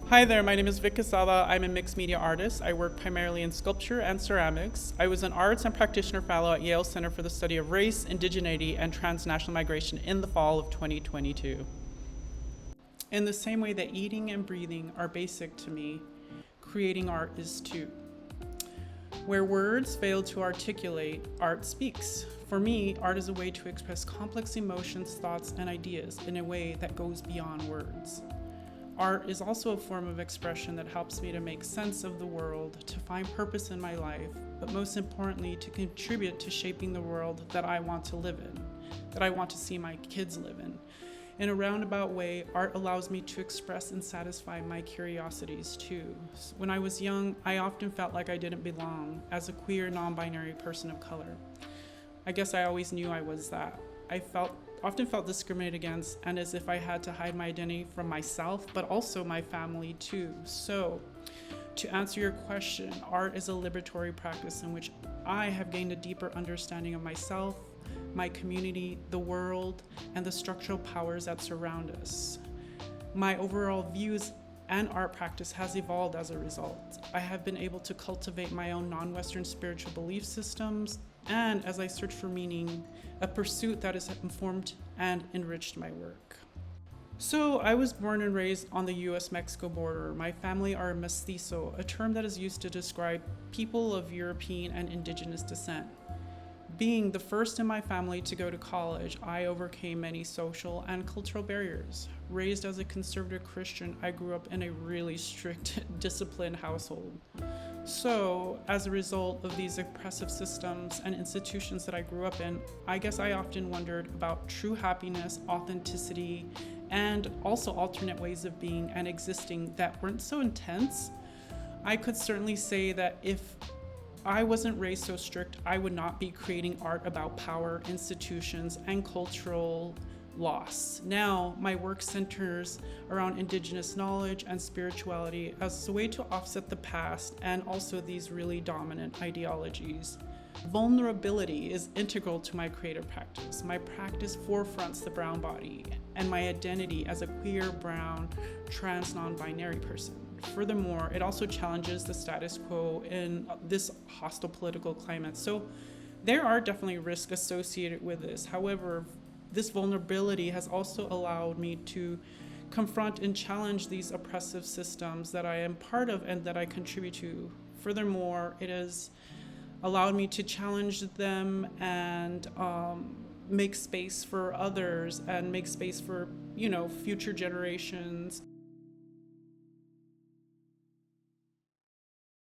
Hi there, my name is Vick Quezada. I'm a mixed media artist. I work primarily in sculpture and ceramics. I was an arts and practitioner fellow at Yale Center for the Study of Race, Indigeneity, and Transnational Migration in the fall of 2022. In the same way that eating and breathing are basic to me, creating art is too. Where words fail to articulate, art speaks. For me, art is a way to express complex emotions, thoughts, and ideas in a way that goes beyond words. Art is also a form of expression that helps me to make sense of the world, to find purpose in my life, but most importantly, to contribute to shaping the world that I want to live in, that I want to see my kids live in. In a roundabout way, art allows me to express and satisfy my curiosities too. When I was young, I often felt like I didn't belong as a queer, non-binary person of color. I guess I always knew I was that. I often felt discriminated against and as if I had to hide my identity from myself, but also my family too. So, to answer your question, art is a liberatory practice in which I have gained a deeper understanding of myself, my community, the world, and the structural powers that surround us. My overall views and art practice has evolved as a result. I have been able to cultivate my own non-Western spiritual belief systems, and as I search for meaning, a pursuit that has informed and enriched my work. So I was born and raised on the U.S Mexico border. My family are mestizo, a term that is used to describe people of European and indigenous descent. Being the first in my family to go to college, I overcame many social and cultural barriers. Raised as a conservative Christian, I grew up in a really strict, disciplined household. So, as a result of these oppressive systems and institutions that I grew up in, I guess I often wondered about true happiness, authenticity, and also alternate ways of being and existing that weren't so intense. I could certainly say that if I wasn't raised so strict, I would not be creating art about power, institutions, and cultural loss. Now, my work centers around indigenous knowledge and spirituality as a way to offset the past and also these really dominant ideologies. Vulnerability is integral to my creative practice. My practice forefronts the brown body and my identity as a queer, brown, trans, non-binary person. Furthermore, it also challenges the status quo in this hostile political climate. So there are definitely risks associated with this. However, this vulnerability has also allowed me to confront and challenge these oppressive systems that I am part of and that I contribute to. Furthermore, it has allowed me to challenge them and make space for others and make space for, future generations.